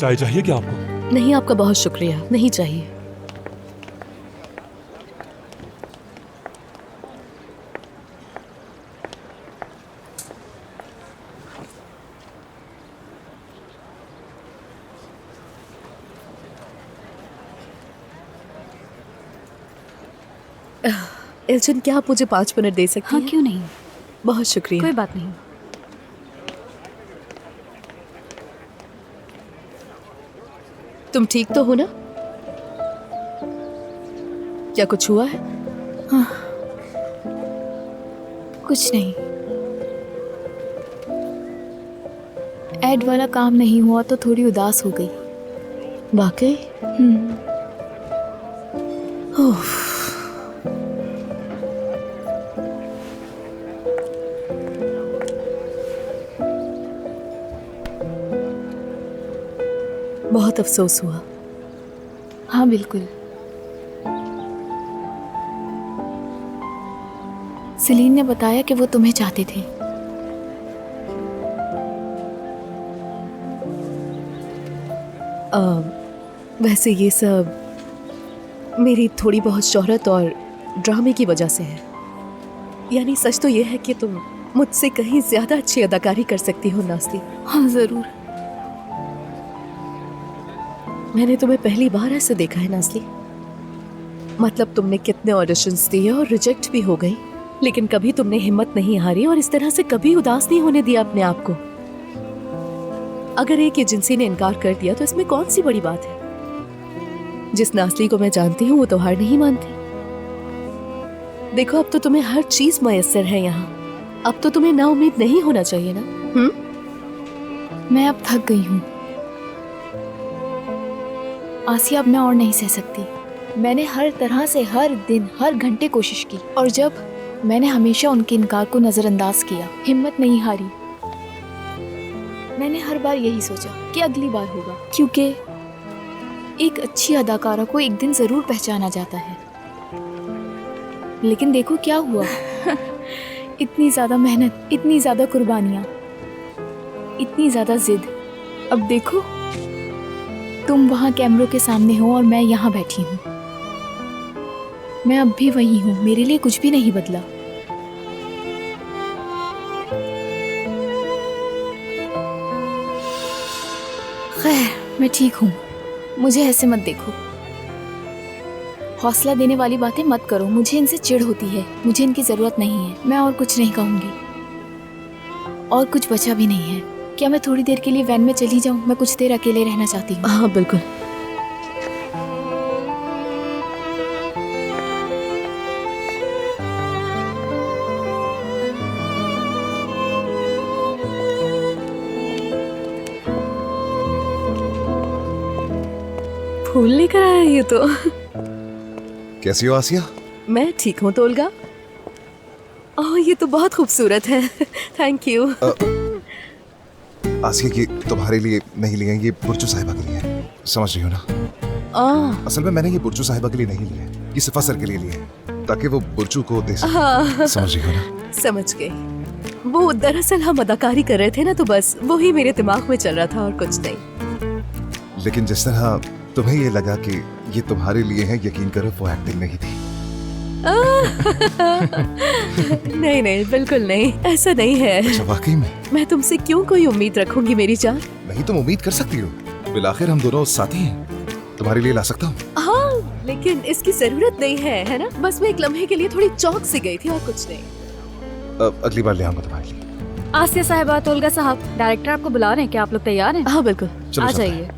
चाय चाहिए क्या आपको? नहीं, आपका बहुत शुक्रिया, नहीं चाहिए। एल्चिन, क्या आप मुझे 5 मिनट दे सकती हैं? हाँ, क्यों नहीं, बहुत शुक्रिया। कोई बात नहीं। तुम ठीक तो हो ना? क्या कुछ हुआ है? हाँ, कुछ नहीं। ऐड वाला काम नहीं हुआ तो थोड़ी उदास हो गई। वाकई? उफ। बहुत अफसोस हुआ। हाँ बिल्कुल। सेलीन ने बताया कि वो तुम्हें चाहते थे। वैसे ये सब मेरी थोड़ी बहुत शोहरत और ड्रामे की वजह से है। यानी सच तो ये है कि तुम मुझसे कहीं ज्यादा अच्छी अदाकारी कर सकती हो नास्ती। हाँ जरूर। मैंने तुम्हें पहली बार ऐसे देखा है नास्ली। मतलब तुमने कितने ऑडिशंस दिए और रिजेक्ट भी हो गई, लेकिन कभी तुमने हिम्मत नहीं हारी और इस तरह से कभी उदास नहीं होने दिया अपने आप को। अगर एक एजेंसी ने इनकार कर दिया तो इसमें कौन सी बड़ी बात है? जिस नास्ली को मैं जानती हूँ वो तो हार नहीं मानती। देखो, अब तो तुम्हें हर चीज मयस्सर है यहाँ। अब तो तुम्हें ना उम्मीद नहीं होना चाहिए ना। मैं अब थक गई हूँ आसिया, अब मैं और नहीं सह सकती। मैंने हर तरह से हर दिन हर घंटे कोशिश की और जब मैंने हमेशा उनके इनकार को नजरअंदाज किया, हिम्मत नहीं हारी। मैंने हर बार यही सोचा कि अगली बार होगा, क्योंकि एक अच्छी अदाकारा को एक दिन जरूर पहचाना जाता है। लेकिन देखो क्या हुआ। इतनी ज्यादा मेहनत, इतनी ज्यादा कुर्बानियां, इतनी ज्यादा जिद। अब देखो, तुम वहां कैमरों के सामने हो और मैं यहाँ बैठी हूँ। मैं अब भी वही हूँ, मेरे लिए कुछ भी नहीं बदला। खैर, मैं ठीक हूँ, मुझे ऐसे मत देखो। हौसला देने वाली बातें मत करो, मुझे इनसे चिढ़ होती है। मुझे इनकी जरूरत नहीं है। मैं और कुछ नहीं कहूँगी, और कुछ बचा भी नहीं है। क्या मैं थोड़ी देर के लिए वैन में चली जाऊँ? मैं कुछ देर अकेले रहना चाहती हूँ। हाँ बिल्कुल। फूल लेकर आया ये तो। कैसी हो आसिया? मैं ठीक हूँ तोलगा। ओह, ये तो बहुत खूबसूरत है। Thank you. आसिया, ये तुम्हारे लिए नहीं लिए, ये बुर्जू साहिबा के लिए है। समझ रही हो ना? असल में मैंने ये बुर्जू साहिबा के लिए नहीं लिए, ये सिर्फ सर के लिए लिए, ताकि वो बुर्जू को दे सके। समझ रही हो ना? समझ गई। वो दरअसल हम अदाकारी कर रहे थे ना, तो बस वो ही मेरे दिमाग में चल रहा था और कुछ नहीं। लेकिन जिस तरह तुम्हें ये लगा कि ये तुम्हारे लिए है, यकीन करो वो एक्टिंग नहीं थी। नहीं नहीं, बिल्कुल नहीं, ऐसा नहीं है। अच्छा, वाकई में? मैं तुमसे क्यों कोई उम्मीद रखूंगी मेरी जान? नहीं, तुम उम्मीद कर सकती हो, बिलाखिर हम दोनों साथी हैं। तुम्हारे लिए ला सकता हूँ। हाँ, लेकिन इसकी जरूरत नहीं है ना? बस मैं एक लम्हे के लिए थोड़ी चौंक सी गई थी और कुछ नहीं। अगली बार ले आऊंगा तुम्हारे लिए। आसिया साहिबा, तोलगा साहब, डायरेक्टर आपको बुला रहे हैं। क्या आप लोग तैयार हैं? हाँ बिल्कुल, चलो आ चलते जाइए।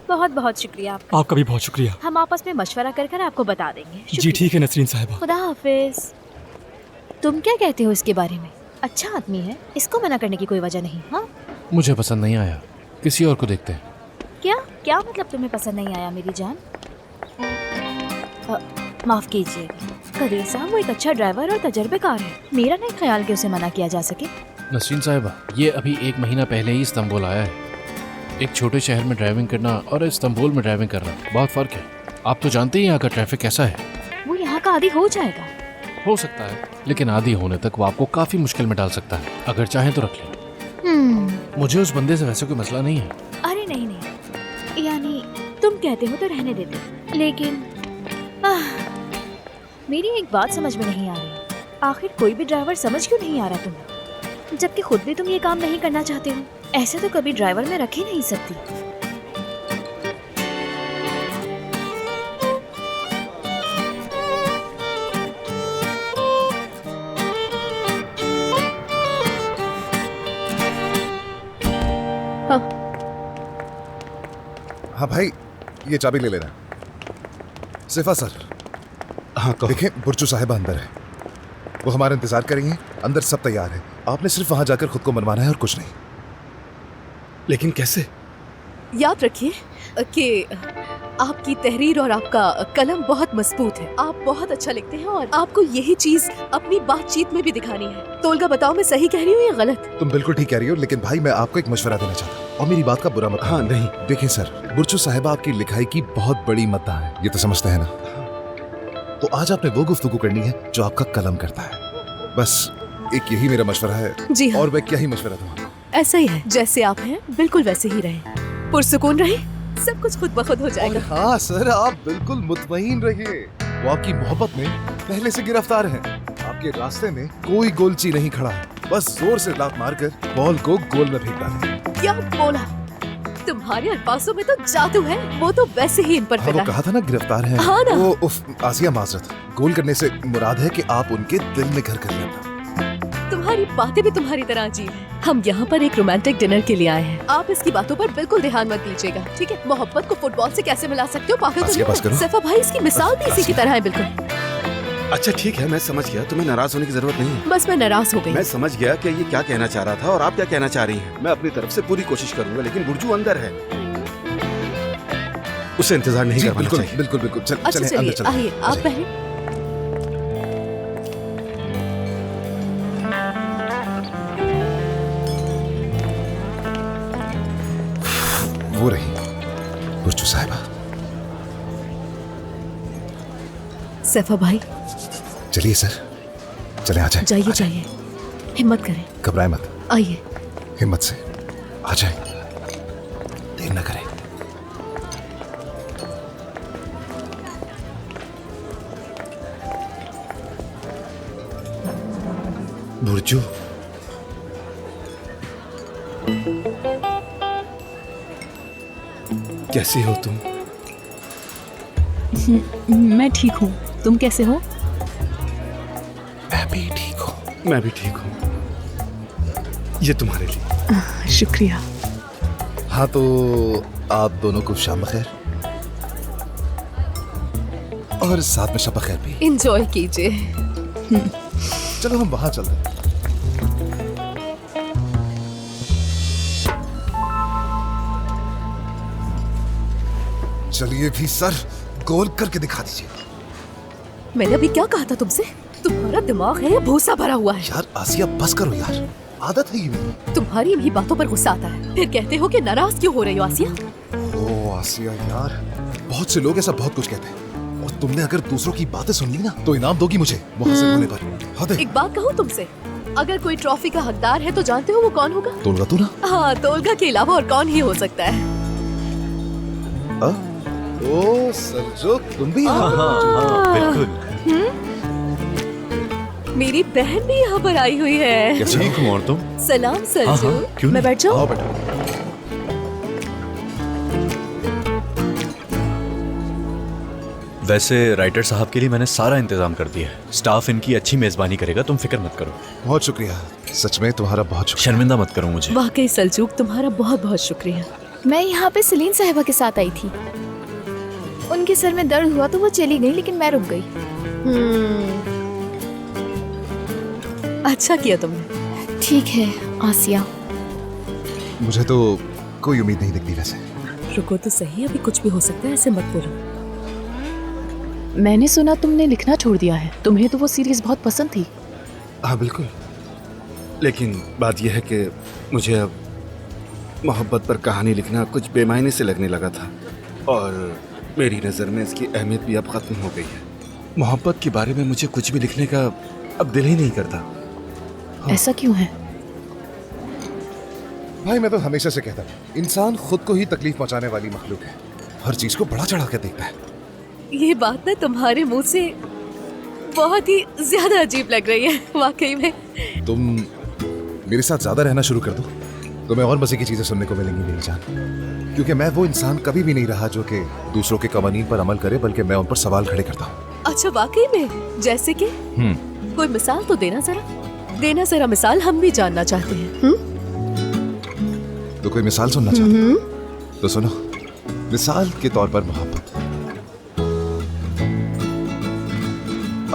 बहुत बहुत शुक्रिया आपका। आपका भी बहुत शुक्रिया। हम आपस में मशवरा कर आपको बता देंगे। जी ठीक है नसरीन साहिबा। खुदा हाफिज। तुम क्या कहते हो इसके बारे में? अच्छा आदमी है, इसको मना करने की कोई वजह नहीं। हाँ, मुझे पसंद नहीं आया, किसी और को देखते हैं। क्या क्या मतलब तुम्हें पसंद नहीं आया मेरी जान? माफ कीजिएगा कदीर साहब, वो एक अच्छा ड्राइवर और तजर्बेकार है। मेरा नहीं ख्याल कि उसे मना किया जा सके। नसरीन साहिबा, ये अभी 1 महीना पहले ही इस्तांबुल आया है। एक छोटे शहर में ड्राइविंग करना और इस्तांबुल में ड्राइविंग करना बहुत फ़र्क है। आप तो जानते ही यहाँ का ट्रैफिक कैसा है। वो यहाँ का आदी हो जाएगा। हो सकता है, लेकिन आदी होने तक वो आपको काफ़ी मुश्किल में डाल सकता है। अगर चाहें तो रख लें। मुझे उस बंदे से वैसे कोई मसला नहीं है। अरे नहीं नहीं, यानी तुम कहते हो तो रहने देते, लेकिन मेरी एक बात समझ में नहीं आ रही। आखिर कोई भी ड्राइवर समझ क्यों नहीं आ रहा तुम्हें, जबकि खुद भी तुम ये काम नहीं करना चाहते हो। ऐसे तो कभी ड्राइवर में रख ही नहीं सकती। हाँ भाई, ये चाबी ले लेना। सिफा सर। हाँ कहो। देखें, बुर्जू साहिबा अंदर है, वो हमारा इंतजार करेंगे। अंदर सब तैयार है, आपने सिर्फ वहां जाकर खुद को मनवाना है और कुछ नहीं। लेकिन कैसे? याद रखिए कि आपकी तहरीर और आपका कलम बहुत मजबूत है, आप बहुत अच्छा लिखते हैं और आपको यही चीज अपनी बातचीत में भी दिखानी है। तोलगा बताओ, मैं सही कह रही हूँ या गलत? तुम बिल्कुल ठीक कह रही हो, लेकिन भाई मैं आपको एक मशवरा देना चाहता हूँ और मेरी बात का बुरा मत। हाँ नहीं। देखिए सर, बुर्जू साहिबा आपकी लिखाई की बहुत बड़ी मद्दाह है, ये तो समझते हैं ना। तो आज आपने वो गुफ्तगू करनी है जो आपका कलम करता है। बस एक यही मेरा मशवरा है। जी हाँ। और मैं क्या ही मशवरा दूँ? ऐसा ही है, जैसे आप हैं बिल्कुल वैसे ही रहे, पुरसुकून रहे, सब कुछ खुद ब खुद हो जाएगा। हाँ सर, आप बिल्कुल मुतमईन रहिए। वो आपकी मोहब्बत में पहले से गिरफ्तार हैं। आपके रास्ते में कोई गोलची नहीं खड़ा है, बस जोर से लात मारकर बॉल को गोल में फेंक डालें। क्या बोला? तुम्हारे अल्फाजों में तो जादू है, वो तो वैसे ही इन पर हाँ, फिदा वो कहा था ना गिरफ्तार है। हाँ ना। वो आसिया माजरत, गोल करने से मुराद है कि आप उनके दिल में घर कर लेना। तुम्हारी बातें भी तुम्हारी तरह अजीब है। हम यहाँ पर एक रोमांटिक डिनर के लिए आए हैं, आप इसकी बातों पर बिल्कुल ध्यान मत दीजिएगा, ठीक है? मोहब्बत को फुटबॉल से कैसे मिला सकते हो, पागल तो आसिया, बस नहीं करो। हो? सैफा भाई, इसकी मिसाल भी इसी की तरह है बिल्कुल। अच्छा ठीक है, मैं समझ गया, तुम्हें नाराज होने की जरूरत नहीं है। बस मैं नाराज हो गई। मैं समझ गया कि ये क्या कहना चाह रहा था और आप क्या कहना चाह रही हैं। मैं अपनी तरफ से पूरी कोशिश करूंगा, लेकिन बुर्जू अंदर है, उसे इंतजार नहीं जी करवाना बिल्कुल चाहिए। बिल्कुल बिल्कुल। अच्छा चलें, चलिए, अंदर चलें। आइए आप आइए। पहले। वो रही बुर्जू साहिबा। सैफा भाई चलिए सर, चले आ जाए। जाइए जाइए, हिम्मत करें, घबराए मत, आइए। हिम्मत से आ जाए, देर न करें। बुर्जू, कैसी हो तुम? मैं ठीक हूँ, तुम कैसे हो? मैं भी ठीक हूँ। मैं भी ठीक हूँ। ये तुम्हारे लिए। शुक्रिया। हाँ तो आप दोनों को शाम बखैर और साथ में शब बखैर भी। एंजॉय कीजिए। चलो हम वहां चलते हैं। चलिए भी सर, गोल करके दिखा दीजिए। मैंने अभी क्या कहा था तुमसे? तुम्हारा दिमाग है या भूसा भरा हुआ है? यार आसिया बस करो यार, आदत है ये मेरी। तुम्हारी इन्हीं बातों पर गुस्सा आता है, फिर कहते हो कि नाराज क्यों हो रही हो आसिया? ओ आसिया यार, बहुत से लोग ऐसा बहुत कुछ कहते हैं और तुमने अगर दूसरों की बातें सुन ली ना तो इनाम दोगी मुझे वो हासिल होने पर। हाँ दे। एक बात कहूँ तुमसे, अगर कोई ट्रॉफी का हकदार है तो जानते हो वो कौन होगा? तोलगा तू ना। हाँ, तोलगा के अलावा और कौन ही हो सकता है? ओ सरजो, तुम भी यहाँ पर? बिल्कुल। मेरी बहन भी यहाँ पर आई हुई है। ठीक हूँ, और तुम? सलाम सरजू। क्यों मैं नहीं? बैठ जाऊँ? आओ बेटा। वैसे राइटर साहब के लिए मैंने सारा इंतजाम कर दिया है, स्टाफ इनकी अच्छी मेजबानी करेगा, तुम फिक्र मत करो। बहुत शुक्रिया, सच में तुम्हारा बहुत शुक्रिया। शर्मिंदा मत करो मुझे। वाकई सलजूक, तुम्हारा बहुत बहुत शुक्रिया। मैं यहाँ पे सलीन साहिबा के साथ आई थी। उनके सर में दर्द हुआ तो वो चली गई, लेकिन मैं रुक गई। अच्छा किया तुमने। ठीक है आसिया। मुझे तो कोई उम्मीद नहीं दिखती वैसे। रुको तो सही, अभी कुछ भी हो सकता है, ऐसे मत बोलो। मैंने सुना तुमने लिखना छोड़ दिया है, तुम्हें तो वो सीरीज बहुत पसंद थी। हाँ बिल्कुल, लेकिन बात यह है कि मुझे अब मोहब्बत पर कहानी लिखना कुछ बेमायने से लगने लगा था और मेरी नज़र में इसकी अहमियत भी अब ख़त्म हो गई है। मोहब्बत के बारे में मुझे कुछ भी लिखने का अब दिल ही नहीं करता। ऐसा क्यों है? भाई मैं तो हमेशा से कहता हूँ इंसान खुद को ही तकलीफ पहुंचाने वाली मखलूक है, हर चीज को बड़ा चढ़ा कर देखता है। ये बात ना तुम्हारे मुंह से बहुत ही ज्यादा अजीब लग रही है वाकई में। तुम मेरे साथ ज्यादा रहना शुरू कर दो, तुम्हें और मजे की चीजें सुनने को मिलेंगी मेरी जान, क्योंकि मैं वो इंसान कभी भी नहीं रहा जो कि दूसरों के कवानीन पर अमल करे, बल्कि मैं उन पर सवाल खड़े करता हूँ। अच्छा वाकई में? जैसे कि कोई मिसाल तो देना जरा मिसाल, हम भी जानना चाहते हैं। तो कोई मिसाल सुनना चाहते हो? तो सुनो, मिसाल के तौर पर मोहब्बत।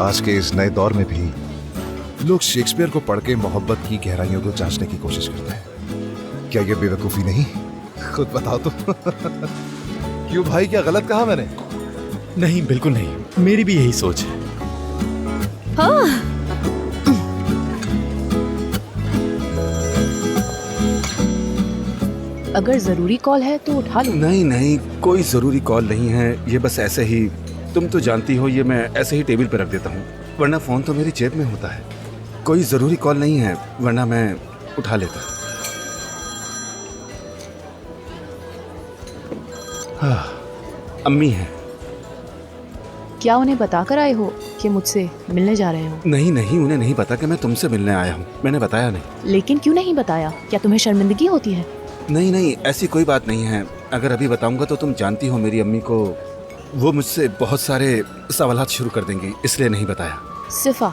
आज के इस नए दौर में भी लोग शेक्सपियर को पढ़ के मोहब्बत की गहराइयों को जांचने की कोशिश करते हैं। क्या ये बेवकूफी नहीं? खुद बताओ तो। क्यों भाई, क्या गलत कहा मैंने? नहीं, बिल्कुल नहीं, मेरी भी यही सोच है। हाँ। अगर जरूरी कॉल है तो उठा लो। नहीं नहीं, कोई ज़रूरी कॉल नहीं है, ये बस ऐसे ही, तुम तो जानती हो ये मैं ऐसे ही टेबल पर रख देता हूँ, वरना फ़ोन तो मेरी जेब में होता है। कोई ज़रूरी कॉल नहीं है, वरना मैं उठा लेता। हाँ, अम्मी हैं। क्या उन्हें बताकर आए हो कि मुझसे मिलने जा रहे हो? नहीं नहीं, उन्हें नहीं पता कि मैं तुमसे मिलने आया हूँ, मैंने बताया नहीं। लेकिन क्यों नहीं बताया? क्या तुम्हें शर्मिंदगी होती है? नहीं नहीं, ऐसी कोई बात नहीं है, अगर अभी बताऊंगा तो तुम जानती हो मेरी अम्मी को, वो मुझसे बहुत सारे सवालात शुरू कर देंगी, इसलिए नहीं बताया। सिफा,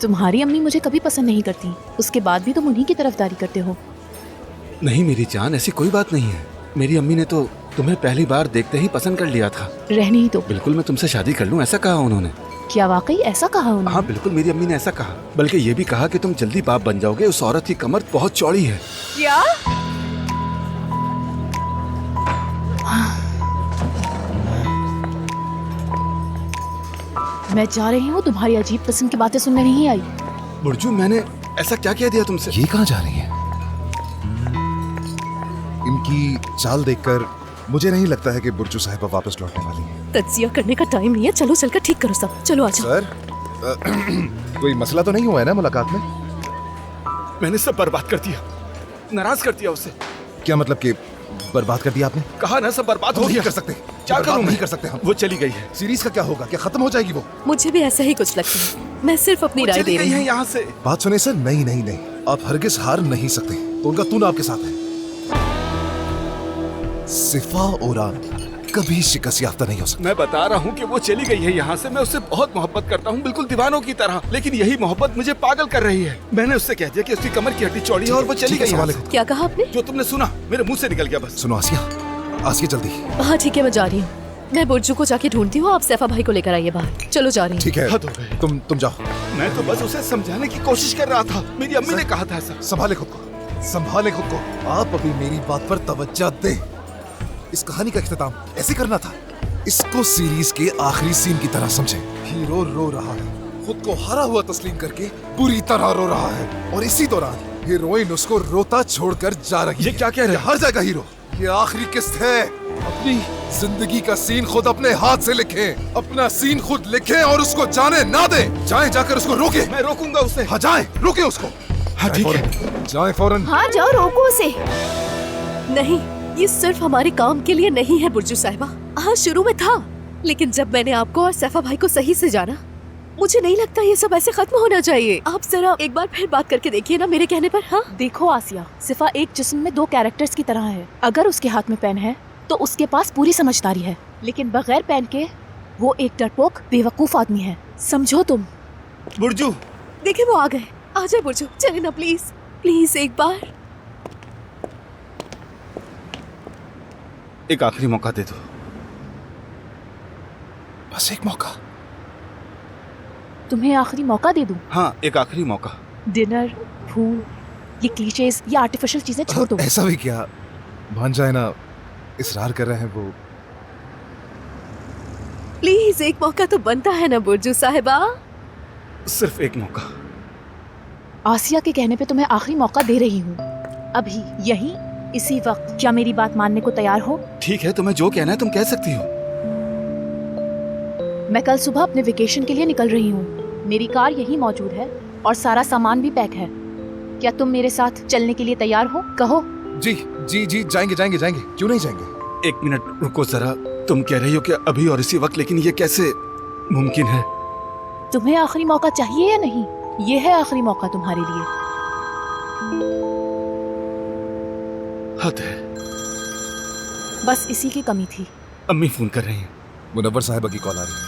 तुम्हारी अम्मी मुझे कभी पसंद नहीं करती, उसके बाद भी तुम उन्हीं की तरफदारी करते हो। नहीं मेरी जान, ऐसी कोई बात नहीं है, मेरी अम्मी ने तो तुम्हें पहली बार देखते ही पसंद कर लिया था। रहने ही दो। बिल्कुल, मैं तुमसे शादी कर लूं, ऐसा कहा उन्होंने। क्या वाकई ऐसा कहा उन्होंने? हाँ बिल्कुल, मेरी अम्मी ने ऐसा कहा, बल्कि ये भी कहा कि तुम जल्दी बाप बन जाओगे, उस औरत की कमर बहुत चौड़ी है। क्या? मैं जा रही हूँ, तुम्हारी अजीब किस्म की बातें सुनने नहीं आई। बुर्जू, मैंने ऐसा क्या कह दिया तुमसे? ये कहाँ जा रही है? इनकी चाल देखकर मुझे नहीं लगता है कि बुर्जू साहिबा वापस लौटने वाली है। तज्जिया करने का टाइम नहीं है, चलो चलकर ठीक करो सब, चलो आ जाओ। सर, कोई मसला तो नहीं हुआ है ना मुलाकात में? मैंने सब बर्बाद कर दिया, नाराज कर दिया उसे। क्या मतलब कि बर्बाद कर दिया आपने? कहा ना सब बर्बाद हो नहीं गया। कर सकते, क्या बर्बाद करूं नहीं मैं? कर सकते हम। वो चली गई है। सीरीज का क्या होगा? क्या खत्म हो जाएगी वो? मुझे भी ऐसा ही कुछ लगता है, मैं सिर्फ अपनी राय चली दे गई रही है हूँ। यहाँ से। बात सुने सर, नहीं नहीं नहीं, आप हरगिज हार नहीं सकते, तो उनका तून आपके साथ है। सिफा ओरान कभी शिकस्त याफ्ता नहीं हो सकती। मैं बता रहा हूँ कि वो चली गई है यहाँ से, मैं उससे बहुत मोहब्बत करता हूँ, बिल्कुल दीवानों की तरह, लेकिन यही मोहब्बत मुझे पागल कर रही है। मैंने उससे कह दिया कि उसकी कमर की हड्डी चौड़ी है और वो चली ठीक है, गई यहाँ संभाले से। क्या कहा आपने? जो तुमने सुना मेरे मुंह से निकल गया बस। सुनो आसिया, आसिया जल्दी। हाँ ठीक है, मैं जा रही हूँ, मैं बुर्जू को जाके ढूंढती हूँ, आप सैफा भाई को लेकर आइए बाहर। चलो जा रही हूँ। ठीक है, हद हो गई। तुम जाओ। मैं तो बस उसे समझाने की कोशिश कर रहा था, मेरी अम्मी ने कहा था ऐसा। संभाले खुद को, संभाले खुद को। आप अभी मेरी बात पर तवज्जो दें। इस कहानी का इख्तिताम ऐसे करना था, इसको सीरीज के आखिरी सीन की तरह समझे। हीरो रो रहा है, खुद को हारा हुआ तस्लीम करके बुरी तरह रो रहा है, और इसी दौरान हीरोइन उसको रोता छोड़कर जा रही है। ये क्या कह रहे हैं? हर जगह हीरो, ये आखिरी किस्त है। अपनी जिंदगी का सीन खुद अपने हाथ से लिखें, अपना सीन खुद लिखें और उसको जाने ना दें। जाएं, जाकर उसको रोके। मैं रोकूंगा उसे। हाँ जाएं, रोके उसको। हाँ ठीक है, जाएं फौरन। हाँ जाओ, रोको उसे। नहीं, ये सिर्फ हमारे काम के लिए नहीं है बुर्जू साहिबा। हाँ शुरू में था, लेकिन जब मैंने आपको और सैफा भाई को सही से जाना, मुझे नहीं लगता ये सब ऐसे खत्म होना चाहिए। आप जरा एक बार फिर बात करके देखिए ना मेरे कहने पर। हाँ देखो आसिया, सिफा एक जिस्म में दो कैरेक्टर्स की तरह है। अगर उसके हाथ में पेन है तो उसके पास पूरी समझदारी है, लेकिन बगैर पेन के वो एक डरपोक बेवकूफ आदमी है, समझो तुम। बुर्जू। देखिए वो आ गए, आ जाए बुर्जू, चले ना प्लीज, प्लीज एक बार। एक आखिरी मौका दे दो, बस एक मौका। तुम्हें आखिरी मौका दे दूं? हाँ एक आखिरी मौका। डिनर, फूल, ये क्लीशेज, ये आर्टिफिशियल चीजें छोड़ दो। ऐसा भी क्या, मान जाए ना, इसरार कर रहे हैं वो। प्लीज एक मौका तो बनता है ना बुर्जू साहिबा। सिर्फ एक मौका। आसिया के कहने पे तुम्हें आखिरी मौका दे रही हूँ, अभी यही इसी वक्त। क्या मेरी बात मानने को तैयार हो? ठीक है, तुम्हें जो कहना है तुम कह सकती हो। मैं कल सुबह अपने वेकेशन के लिए निकल रही हूँ। मेरी कार यहीं मौजूद है और सारा सामान भी पैक है। क्या तुम मेरे साथ चलने के लिए तैयार हो? कहो। जी जी जी, जाएंगे जाएंगे जाएंगे, क्यों नहीं जाएंगे? 1 मिनट रुको जरा। तुम कह रही हो कि अभी और इसी वक्त, लेकिन ये कैसे मुमकिन है? तुम्हें आखिरी मौका चाहिए या नहीं? ये है आखिरी मौका तुम्हारे लिए। हद है। बस इसी की कमी थी। अम्मी फोन कर रही हैं। मुनव्वर साहिबा की कॉल आ रही है।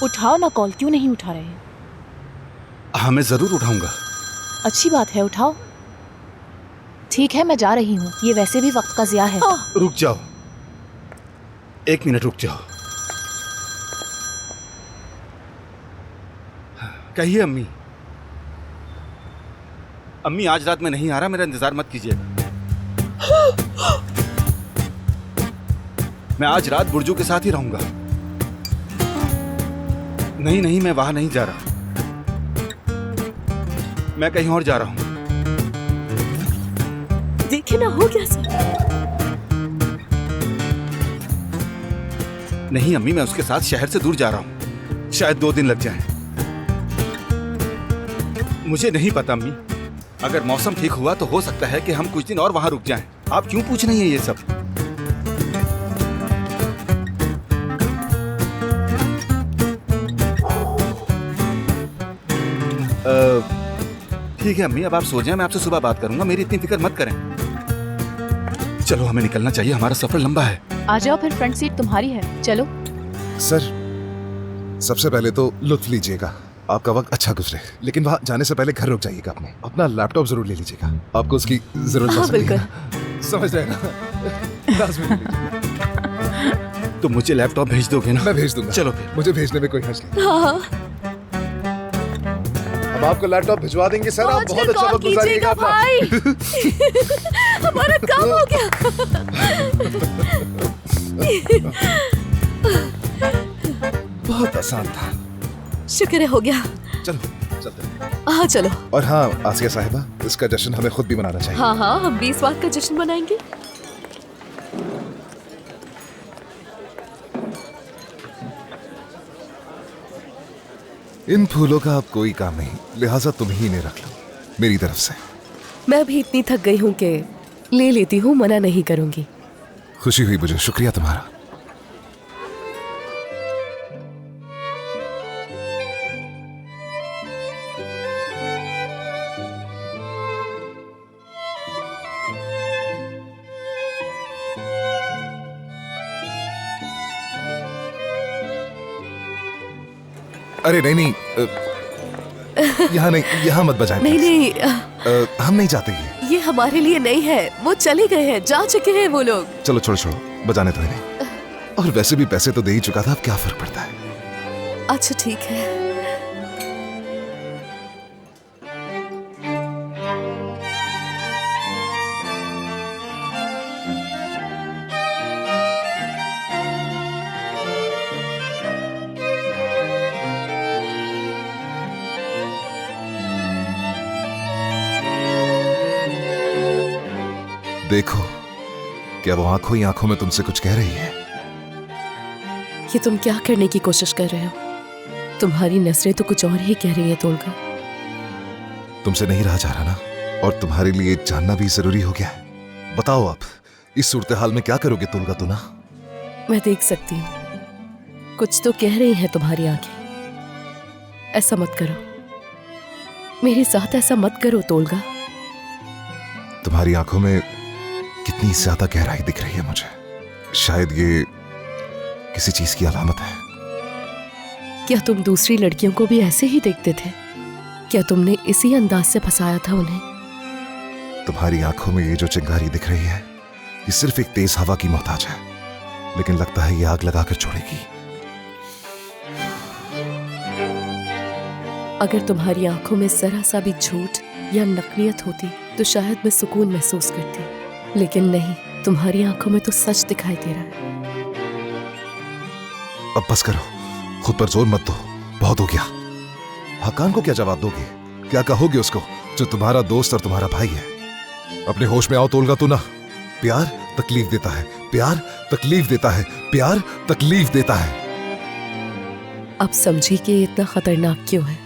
उठाओ ना कॉल, क्यों नहीं उठा रहे हैं? हाँ, मैं जरूर उठाऊंगा। अच्छी बात है, उठाओ। ठीक है, मैं जा रही हूँ, ये वैसे भी वक्त का ज़िया है। रुक जाओ, 1 मिनट रुक जाओ। कहिए अम्मी। अम्मी, आज रात मैं नहीं आ रहा, मेरा इंतजार मत कीजिएगा। मैं आज रात बुर्जू के साथ ही रहूंगा। नहीं नहीं, मैं वहां नहीं जा रहा, मैं कहीं और जा रहा हूं। देखिए ना, हो गया सब। नहीं अम्मी, मैं उसके साथ शहर से दूर जा रहा हूं, शायद 2 दिन लग जाएं। मुझे नहीं पता अम्मी, अगर मौसम ठीक हुआ तो हो सकता है कि हम कुछ दिन और वहां रुक जाएं। आप क्यों पूछ रही हैं ये सब? ठीक है अम्मी, अब आप सो जाएं, मैं आपसे सुबह बात करूंगा, मेरी इतनी फिक्र मत करें। चलो, हमें निकलना चाहिए, हमारा सफर लंबा है। आ जाओ, फिर फ्रंट सीट तुम्हारी है, चलो। सर, सबसे पहले तो लुत्फ लीजिएगा, आपका वक्त अच्छा गुजरे, लेकिन वहाँ जाने से पहले घर रुक जाइएगा। अपना लैपटॉप जरूर ले लीजिएगा, आपको उसकी जरूरत पड़ सकती है। समझ रहे हैं ना? लाजमी ले लीजिएगा। तो मुझे लैपटॉप भेज दोगे ना? मैं भेज दूंगा। चलो फिर। मुझे भेजने में कोई हर्ज नहीं। हाँ, अब आपको लैपटॉप भिजवा देंगे सर। आप बहुत अच्छा वक्त गुजारिएगा अपना। भाई। हमारा काम हो गया। बहुत आसान था। शुक्र है, हो गया। चलो चलते हैं। हाँ चलो। और हाँ आसिया साहिबा, इसका जश्न हमें खुद भी मनाना चाहिए। हाँ हाँ, हम भी इस बात का जश्न मनाएंगे। इन फूलों का अब कोई काम नहीं, लिहाजा तुम ही इन्हें रख लो मेरी तरफ से। मैं भी इतनी थक गई हूँ कि ले लेती हूँ, मना नहीं करूंगी। खुशी हुई मुझे, शुक्रिया तुम्हारा। अरे नहीं नहीं, यहाँ नहीं, यहाँ मत बजाएं। नहीं please। नहीं, हम नहीं जाते ये हमारे लिए नहीं है, वो चले गए हैं, जा चुके हैं वो लोग। चलो छोड़ो छोड़ो, बजाने तो नहीं। और वैसे भी पैसे तो दे ही चुका था, अब क्या फर्क पड़ता है। अच्छा ठीक है। देखो, क्या वो आंखों ही आंखों में तुमसे कुछ कह रही है? ये तुम क्या करने की कोशिश कर रहे हो? तुम्हारी नजरें तो कुछ और ही कह रही है तोलगा। तुमसे नहीं रहा जा रहा ना, और तुम्हारे लिए जानना भी जरूरी हो गया है। बताओ आप इस सूरत हाल में क्या करोगे तोलगा तो ना? मैं देख सकती हूँ, कुछ तो कह रही हैं तुम्हारी आंखें। ऐसा मत करो, मेरे साथ ऐसा मत करो तोलगा। तुम्हारी आंखों में कितनी ज्यादा गहराई दिख रही है मुझे। शायद ये किसी चीज की अलामत है। क्या तुम दूसरी लड़कियों को भी ऐसे ही देखते थे? क्या तुमने इसी अंदाज से फंसाया था उन्हें? तुम्हारी आंखों में ये जो चिंगारी दिख रही है, ये सिर्फ एक तेज हवा की मोहताज है, लेकिन लगता है ये आग लगाकर छोड़ेगी। अगर तुम्हारी आंखों में जरा सा भी झूठ या नकलियत होती तो शायद मैं सुकून महसूस करती, लेकिन नहीं, तुम्हारी आंखों में तो सच दिखाई दे रहा है। अब बस करो, खुद पर जोर मत दो, बहुत हो गया। हकान को क्या जवाब दोगे? क्या कहोगे उसको जो तुम्हारा दोस्त और तुम्हारा भाई है? अपने होश में आओ तोलगा तू ना। प्यार तकलीफ देता है, प्यार तकलीफ देता है, प्यार तकलीफ देता है। अब समझी कि ये इतना खतरनाक क्यों है।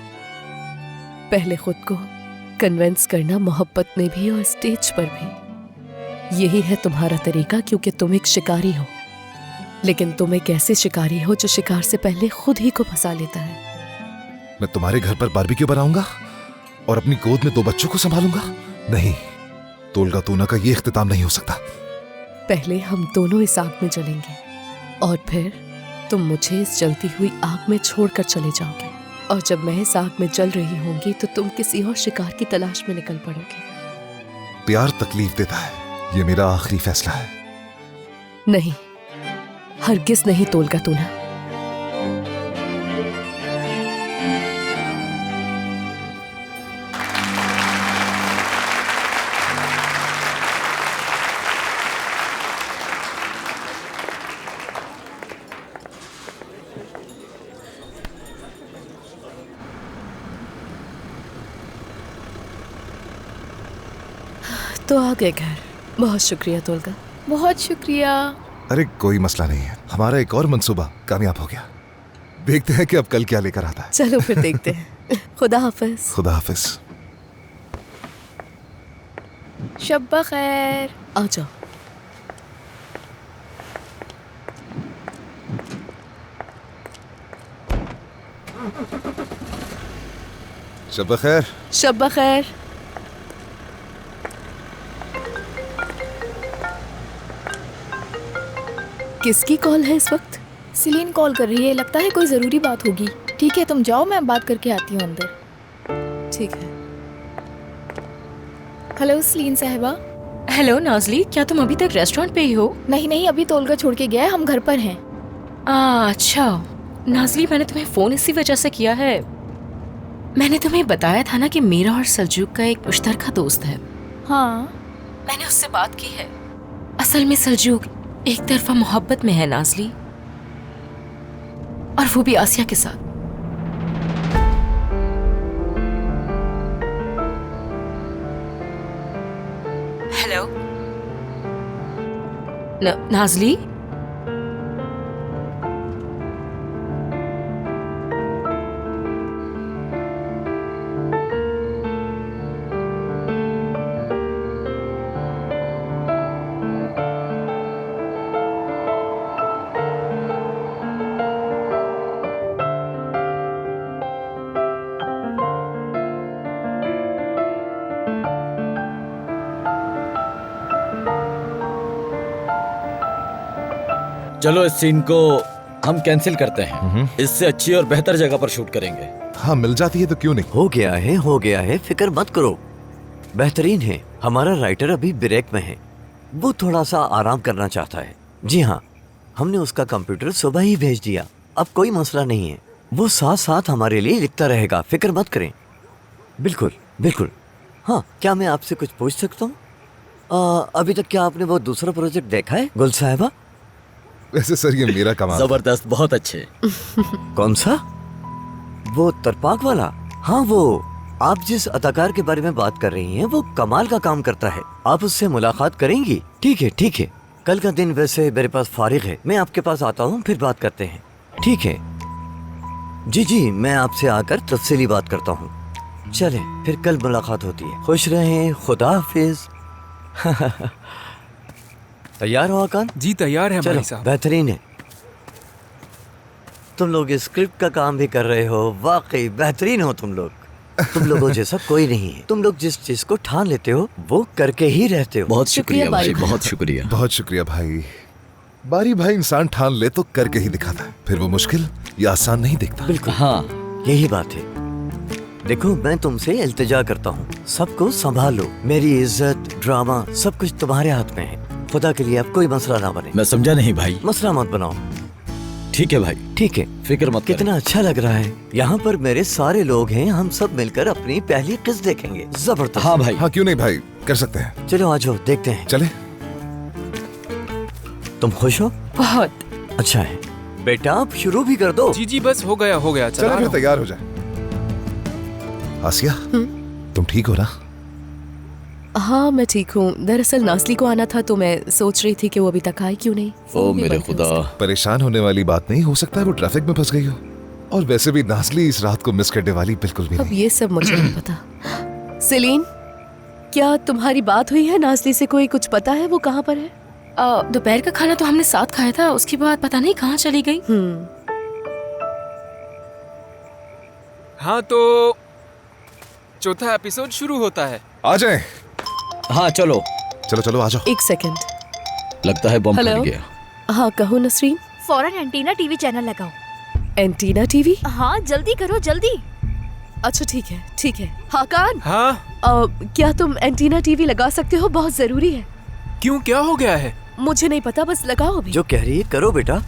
पहले खुद को कन्विंस करना, मोहब्बत में भी और स्टेज पर भी। यही है तुम्हारा तरीका, क्योंकि तुम एक शिकारी हो। लेकिन तुम एक ऐसे शिकारी हो जो शिकार से पहले खुद ही को फंसा लेता है। मैं तुम्हारे घर पर बारबेक्यू बनाऊंगा और अपनी गोद में 2 बच्चों को संभालूंगा? नहीं, तोलगा तूना का ये इख्तिताम नहीं हो सकता। पहले हम दोनों इस आग में जलेंगे और फिर तुम मुझे इस जलती हुई आग में छोड़कर चले जाओगे। और जब मैं इस आग में जल रही होंगी तो तुम किसी और शिकार की तलाश में निकल पड़ोगे। प्यार तकलीफ देता है, ये मेरा आखिरी फैसला है। नहीं, हरगिज नहीं तोलगा तूना। तो आ गए घर। बहुत शुक्रिया तोलगा। बहुत शुक्रिया। अरे कोई मसला नहीं है, हमारा एक और मंसूबा कामयाब हो गया। देखते हैं कि अब कल क्या लेकर आता है। चलो फिर देखते हैं। खुदा हाफिज। खुदा हाफिज। शब्बा खैर। आ जाओ। शब खैर। शब्बा खैर। किसकी कॉल है इस वक्त? सिलीन कॉल कर रही है, लगता है कोई ज़रूरी बात होगी। ठीक है तुम जाओ, मैं बात करके आती हूँ अंदर। ठीक है। हेलो सलीन साहिबा। हेलो नाजली, क्या तुम अभी तक रेस्टोरेंट पे ही हो? नहीं नहीं, अभी तोलगा छोड़ के गया है, हम घर पर हैं। अच्छा नाजली, मैंने तुम्हें फ़ोन इसी वजह से किया है। मैंने तुम्हें बताया था ना कि मेरा और सल्जूक का एक मुश्तरका दोस्त है। हाँ मैंने उससे बात की है। असल में सल्जूक एक तरफा मोहब्बत में है नाजली, और वो भी आसिया के साथ। हेलो नाजली, चलो इस सीन को हम कैंसिल करते हैं। इससे अच्छी और बेहतर जगह पर शूट करेंगे। हाँ, मिल जाती है तो क्यों नहीं। हो गया है, फिक्र मत करो, बेहतरीन है। हमारा राइटर अभी ब्रेक में है, वो थोड़ा सा आराम करना चाहता है। जी हाँ, हमने उसका कंप्यूटर सुबह ही भेज दिया, अब कोई मसला नहीं है। वो साथ साथ हमारे लिए लिखता रहेगा, फिक्र मत करें। बिल्कुल बिल्कुल। हाँ, क्या मैं आपसे कुछ पूछ सकता हूँ? अभी तक क्या आपने वो दूसरा प्रोजेक्ट देखा है गुल साहिबा? वैसे सर ये मेरा कमाल। जबरदस्त, बहुत अच्छे। कौन सा? वो तरपाक वाला? हाँ, वो आप जिस अदाकार के बारे में बात कर रही हैं वो कमाल का काम करता है। आप उससे मुलाकात करेंगी? ठीक है ठीक है, कल का दिन वैसे मेरे पास फारिग है, मैं आपके पास आता हूँ, फिर बात करते हैं। ठीक है जी जी, मैं आपसे आकर तफसीली बात करता हूँ। चलें, फिर कल मुलाकात होती है। खुश रहें, खुदा हाफिज। तैयार हो आकान? जी तैयार है चलो, भाई साहब। बेहतरीन है। तुम लोग स्क्रिप्ट का काम भी कर रहे हो, वाकई बेहतरीन हो तुम लोग। तुम लोगों जैसा कोई नहीं है। तुम लोग जिस चीज को ठान लेते हो वो करके ही रहते हो। बहुत शुक्रिया भाई, बहुत शुक्रिया। बहुत शुक्रिया भाई। बारी भाई इंसान ठान ले तो करके ही दिखाता है, फिर वो मुश्किल या आसान नहीं दिखता। बिल्कुल हाँ, यही बात है। देखो, मैं तुमसे इल्तिजा करता हूँ, सबको संभालो। मेरी इज्जत, ड्रामा, सब कुछ तुम्हारे हाथ में है। खुदा के लिए अब कोई मसला ना बने। मैं समझा नहीं भाई। मसला मत बनाओ। ठीक है भाई, ठीक है, फिक्र मत करें। कितना अच्छा लग रहा है। यहाँ पर मेरे सारे लोग हैं, हम सब मिलकर अपनी पहली किस्त देखेंगे। जबरदस्त। हाँ भाई। हाँ क्यों नहीं भाई, कर सकते हैं। चलो आ जाओ, देखते हैं। चले। तुम खुश हो? बहुत। अच्छा है बेटा, आप शुरू भी कर दो। जी जी, बस हो गया। चलो फिर तैयार हो जाए। आसिया, तुम ठीक हो ना? हाँ मैं ठीक हूँ। दरअसल नासली को आना था तो मैं सोच रही थी कि वो अभी तक आई क्यों नहीं। ओ मेरे खुदा। परेशान होने वाली बात नहीं, हो सकता है वो ट्रैफिक में फंस गई हो। और वैसे भी नाज़ली इस रात को मिस करने वाली बिल्कुल भी अब नहीं। ये सब मुझे नहीं पता। सेलीन, क्या तुम्हारी बात हुई है नाज़ली से? कोई कुछ पता है वो कहाँ पर है? दोपहर का खाना तो हमने साथ खाया था, उसके बाद पता नहीं कहाँ चली गई। हाँ तो चौथा एपिसोड शुरू होता है। आ जाए। हाँ चलो चलो चलो आ जाओ। एक सेकंड। लगता है बम हेलो? फट गया। हाँ कहो नसरीन। फौरन एंटीना टीवी चैनल लगाओ। Antenna TV? हाँ जल्दी करो जल्दी। अच्छा ठीक है। हाकान, हाँ क्या तुम एंटीना टीवी लगा सकते हो? बहुत जरूरी है। क्यों, क्या हो गया है? मुझे नहीं पता, बस लगाओ अभी। जो कह रही है करो बेटा।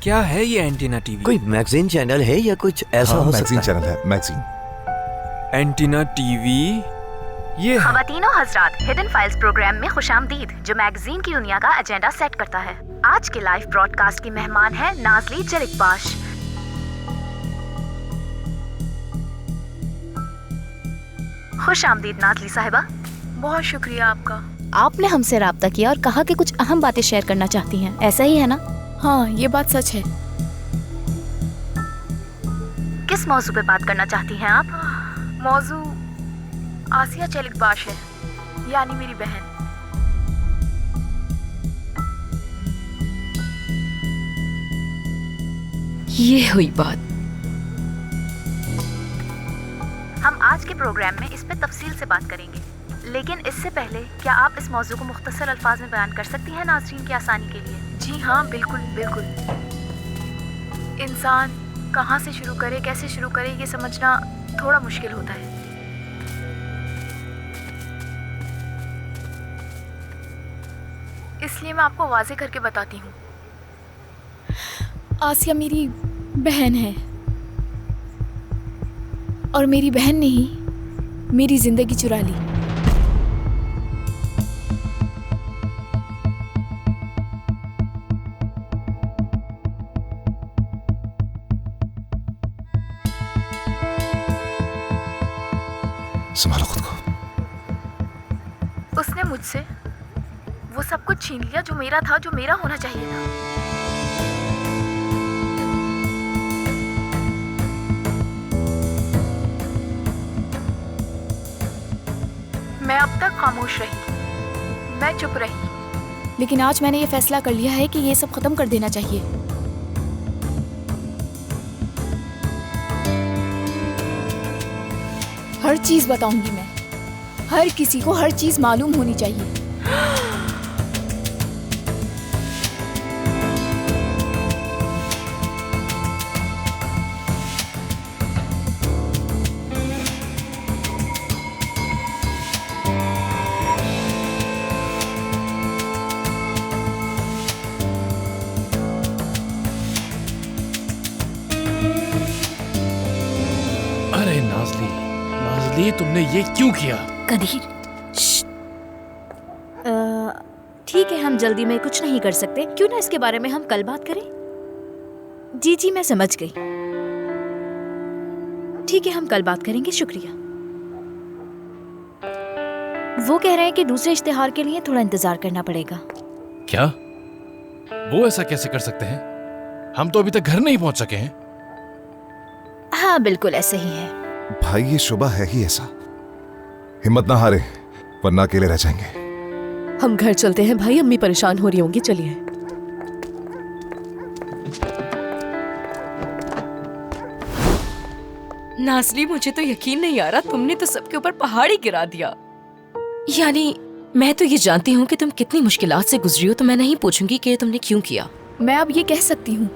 क्या है ये एंटीना टीवी? कोई मैगजीन चैनल है या कुछ ऐसा हो सकता मैगजीन है? चैनल है, मैगजीन। एंटीना टीवी ये है। खवातीनो हजरात, हिडन फाइल्स प्रोग्राम में खुशामदीद, जो मैगजीन की दुनिया का एजेंडा सेट करता है। आज के लाइव ब्रॉडकास्ट की मेहमान है नाज़ली जलिकबाश। खुशामदीद नाज़ली साहिबा। बहुत शुक्रिया आपका। आपने हमसे राब्ता किया और कहा कि कुछ अहम बातें शेयर करना चाहती हैं, ऐसा ही है ना? हाँ ये बात सच है। किस मौजू पे बात करना चाहती हैं आप? मौजू आसिया जलिकबाश है, यानी मेरी बहन। ये हुई बात। हम आज के प्रोग्राम में इस पे तफसील से बात करेंगे, लेकिन इससे पहले क्या आप इस मौजू को मुख्तसर अल्फाज में बयान कर सकती हैं नाज़रीन की आसानी के लिए? जी हाँ बिल्कुल बिल्कुल। इंसान कहाँ से शुरू करे, कैसे शुरू करे, ये समझना थोड़ा मुश्किल होता है। इसलिए मैं आपको वाज़ेह करके बताती हूँ। आसिया मेरी बहन है और मेरी बहन ने ही मेरी जिंदगी चुरा ली। संभालो खुद को। उसने मुझसे वो सब कुछ छीन लिया जो मेरा था, जो मेरा होना चाहिए था। मैं अब तक खामोश रही, मैं चुप रही, लेकिन आज मैंने ये फैसला कर लिया है कि ये सब खत्म कर देना चाहिए। हर चीज बताऊंगी मैं, हर किसी को हर चीज मालूम होनी चाहिए। अरे नाज़ली, नाज़ली तुमने ये क्यों किया? कदीर ठीक है, हम जल्दी में कुछ नहीं कर सकते, क्यों ना इसके बारे में हम कल बात करें? जी मैं समझ गई। ठीक है, हम कल बात करेंगे, शुक्रिया। वो कह रहे हैं कि दूसरे इश्तिहार के लिए थोड़ा इंतजार करना पड़ेगा। क्या? वो ऐसा कैसे कर सकते हैं? हम तो अभी तक घर नहीं पहुंच सके हैं। हाँ बिल्कुल ऐसे ही है। भाई ये शुबा है ही ऐसा। हिम्मत ना हारे, वरना अकेले रह जाएंगे। हम घर चलते हैं भाई, अम्मी परेशान हो रही होंगी, चलिए। नाज़ली मुझे तो यकीन नहीं आ रहा, तुमने तो सबके ऊपर पहाड़ ही गिरा दिया। यानी मैं तो ये जानती हूँ कि तुम कितनी मुश्किलात से गुजरी हो, तो मैं नहीं पूछूंगी कि तुमने क्यों किया। मैं अब ये कह सकती हूँ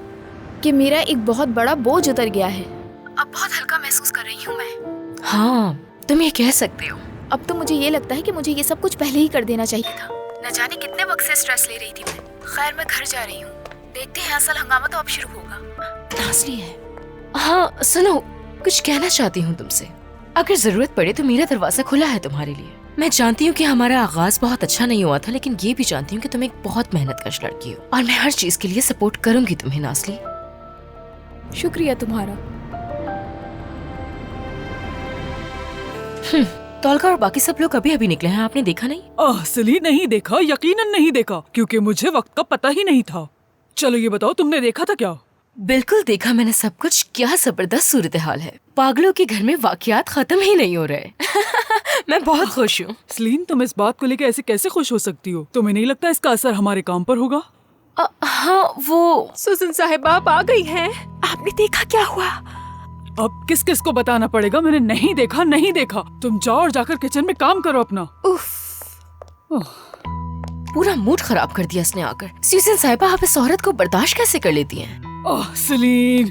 कि मेरा एक बहुत बड़ा बोझ उतर गया है। अब बहुत हल्का महसूस कर रही हूँ मैं। हाँ तुम ये कह सकते हो। अब तो मुझे ये लगता है कि मुझे ये सब कुछ पहले ही कर देना चाहिए था। न जाने कितने वक्त से स्ट्रेस ले रही थी मैं। खैर मैं घर जा रही हूँ, देखते हैं असल हंगामा तो अब शुरू होगा। नाज़ली है। हाँ सुनो, कुछ कहना चाहती हूँ तुमसे। अगर जरूरत पड़े तो मेरा दरवाजा खुला है तुम्हारे लिए। मैं जानती हूँ कि हमारा आगाज बहुत अच्छा नहीं हुआ था, लेकिन ये भी जानती हूँ कि तुम एक बहुत मेहनतकश लड़की हो और मैं हर चीज के लिए सपोर्ट करूंगी तुम्हें नाज़ली। शुक्रिया तुम्हारा। तौलका और बाकी सब लोग अभी अभी निकले हैं, आपने देखा नहीं? असली नहीं देखा, यकीनन नहीं देखा, क्योंकि मुझे वक्त का पता ही नहीं था। चलो ये बताओ, तुमने देखा था क्या? बिल्कुल देखा मैंने सब कुछ। क्या जबरदस्त सूरत हाल है। पागलों के घर में वाकयात खत्म ही नहीं हो रहे। मैं बहुत खुश हूँ। सलीन, तुम इस बात को लेकर ऐसे कैसे खुश हो सकती हो? तुम्हें नहीं लगता इसका असर हमारे काम पर होगा? हाँ, वो सुजन साहिबा आप आ गई हैं। आपने देखा क्या हुआ? अब किस किस को बताना पड़ेगा? मैंने नहीं देखा, नहीं देखा। तुम जाओ और जाकर किचन में काम करो अपना। पूरा मूड खराब कर दिया इसने आकर। सुजन साहिबा, आप इस औरत को बर्दाश्त कैसे कर लेती हैं? ओह सलीन।